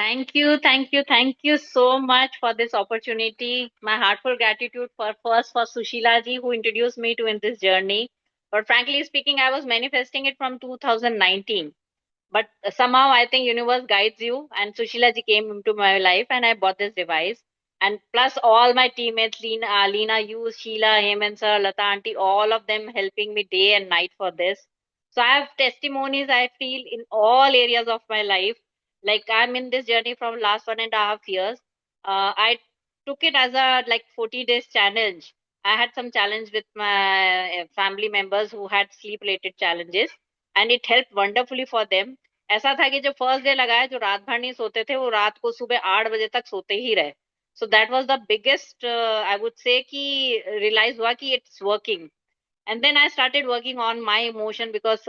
Thank you so much for this opportunity. My heartfelt gratitude for Sushila ji who introduced me to in this journey. But frankly speaking, I was manifesting it from 2019. But somehow I think universe guides you, and Sushila ji came into my life, and I bought this device. And plus all my teammates, Leena, you, Sheila, Hemant sir, Lata auntie, all of them helping me day and night for this. So I have testimonies I feel in all areas of my life. Like I'm in this journey from last 1.5 years. I took it as a like 40 days challenge. I had some challenge with my family members who had sleep related challenges, and it helped wonderfully for them. ऐसा था कि जो first day लगाया, जो रात भर नहीं सोते थे वो रात को सुबह 8 बजे तक सोते ही रहे. So that was the biggest I would say कि रियलाइज हुआ कि it's working. And then I started working on my emotion because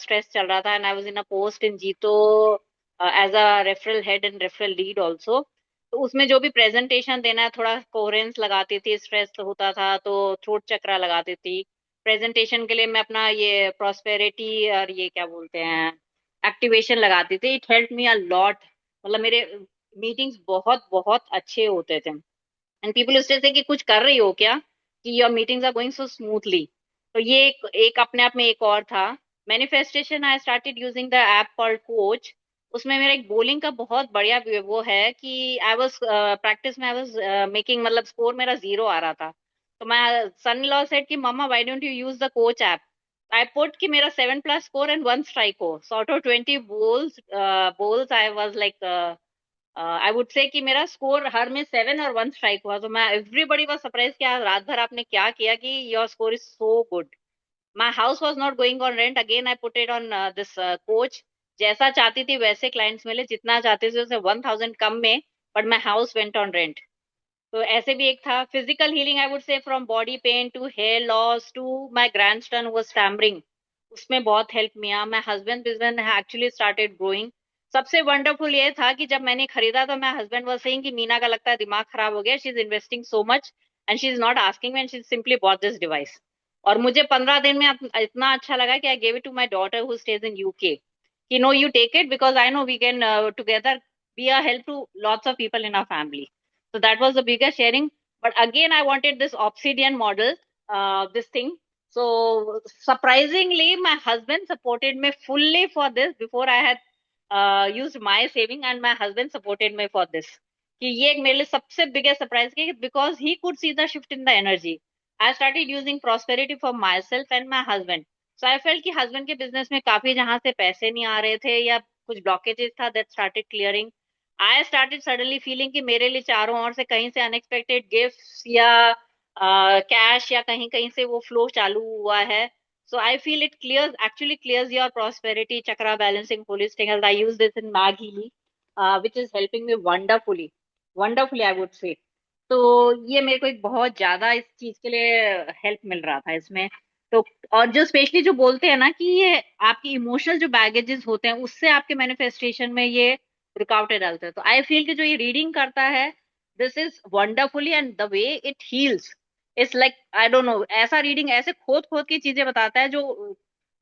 stress चल रहा था, and I was in a post in JITO as a referral head and referral lead also. तो उसमें जो भी प्रेजेंटेशन देना है थोड़ा कोहेरेंस लगाती थी, स्ट्रेस होता था तो थ्रोट चक्रा लगाती थी. प्रेजेंटेशन के लिए मैं अपना ये प्रॉस्पेरिटी और ये क्या बोलते हैं एक्टिवेशन लगाती थी. It help me a lot. मतलब मेरे मीटिंग्स बहुत बहुत अच्छे होते थे, एंड पीपल यूज्ड टू से कि कुछ कर रही हो क्या, कि your meetings are going so smoothly. तो ये एक अपने आप में एक और था manifestation. I started using the app called coach. उसमें मेरा एक बॉलिंग का बहुत बढ़िया वो है कि आई वाज प्रैक्टिस में आई वाज मेकिंग, मतलब स्कोर मेरा 0 आ रहा था. तो मैं सन लॉ सेड कि mamma why don't you use the coach app. I put कि मेरा 7+ स्कोर एंड 1 स्ट्राइक हो. So out of 20 balls I was like I would say कि मेरा स्कोर हर में 7 और 1 स्ट्राइक हुआ. तो मैं एवरीबडी वाज सरप्राइज कि आज रात भर आपने क्या किया कि your score is so good. My house was not going on rent. Again I put it on this coach. जैसा चाहती थी वैसे क्लाइंट्स मिले, जितना चाहती थी उससे 1,000 कम में, but my house went on rent. तो ऐसे भी एक था physical healing I would say, from body pain to hair loss to my grandson was stammering. उसमें बहुत हेल्प मिला. My husband business actually started growing. सबसे वंडरफुल ये था कि जब मैंने खरीदा तो माई हस्बैंड वाज सेइंग कि मीना का लगता है दिमाग खराब हो गया, she is investing so much and she is not asking me, and she simply bought this device. और मुझे 15 दिन में इतना अच्छा लगा कि I gave it to my daughter who stays in UK कि no you take it because I know we can together be a help to lots of people in our family. So that was the biggest sharing. But again, I wanted this obsidian model, this thing. So surprisingly, my husband supported me fully for this before I had used my saving, and my husband supported me for this. कि ये एक मेरे लिए सबसे biggest surprise कि because he could see the shift in the energy. I started using prosperity for myself and my husband. So I felt कि husband के business में काफी जहाँ से पैसे नहीं आ रहे थे या कुछ blockages था, that started clearing. I started suddenly feeling कि मेरे लिए चारों ओर से कहीं से अनएक्सपेक्टेड गिफ्ट्स या कैश या कहीं कहीं से वो फ्लो चालू हुआ है. So I feel it clears, actually clears your prosperity chakra balancing holistic health. I use this in Mag Healy which is helping me wonderfully. Wonderfully I would say. तो ये मेरे को एक बहुत ज्यादा इस चीज के लिए हेल्प मिल रहा था इसमें. तो और जो स्पेशली जो बोलते हैं ना कि ये आपकी इमोशनल जो बैगेजेस होते हैं उससे आपके मैनिफेस्टेशन में ये रुकावटें डालते हैं. तो आई फील कि जो ये रीडिंग करता है this is wonderfully, and the way it heels it's like I don't know. ऐसा रीडिंग ऐसे खोद खोद की चीजें बताता है जो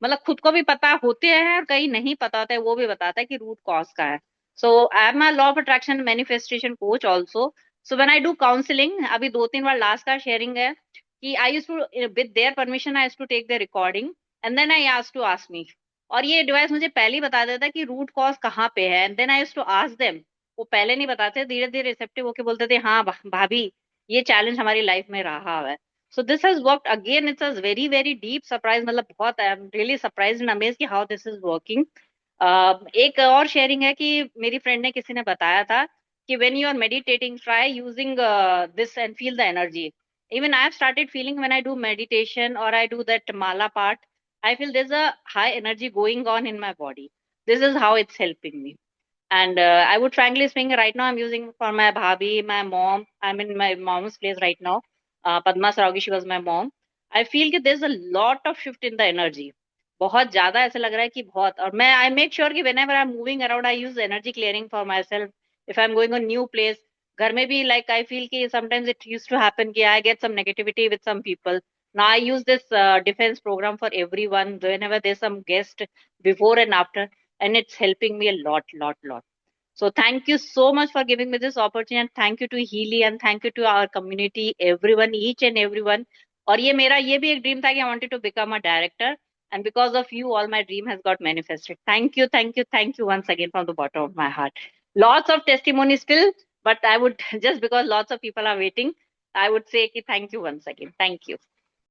मतलब खुद को भी पता होते हैं और कहीं नहीं पता होता है, वो भी बताता है कि रूट कॉज का है. So I am a law of attraction manifestation coach also. So when I do counselling, अभी 2-3 बार लास्ट का शेयरिंग है कि I use to with their permission I use to take the recording and then I ask to ask me. और ये device मुझे पहले ही बता देता कि रूट कॉज कहाँ पे है, and then I used to ask them. वो पहले नहीं बताते, धीरे धीरे रिसेप्टिव होके बोलते थे हाँ भाभी ये चैलेंज हमारी लाइफ में रहा है. So this has worked again. It's a very very deep surprise. मतलब बहुत I am really surprised and amazed कि हाउ दिस इज वर्किंग. एक और शेयरिंग है कि मेरी फ्रेंड ने किसी ने बताया था कि when you are meditating try using this and feel the energy. even I have started feeling when I do meditation or I do that mala part, I feel there's a high energy going on in my body. This is how it's helping me. And I would frankly speak, right now I'm using for my bhabhi, my mom. I'm in my mom's place right now. Padma Saraugi, she was my mom. I feel that there's a lot of shift in the energy. बहुत ज्यादा ऐसा लग रहा है कि बहुत. और मैं आई मेक श्योर कि whenever I'm moving around I use energy clearing for myself. If I'm going a new place, घर में भी like I feel कि sometimes it used to happen कि I get some negativity with some people. Now I use this defense program for everyone whenever there's some guest before and after, and it's helping me a lot, lot, lot. So thank you so much for giving me this opportunity, and thank you to Healy, and thank you to our community, everyone, each and everyone. और ये मेरा ये भी एक dream था कि I wanted to become a director, and because of you, all my dream has got manifested. Thank you, thank you, thank you once again from the bottom of my heart. Lots of testimony still, but I would just because lots of people are waiting, I would say कि thank you once again. Thank you.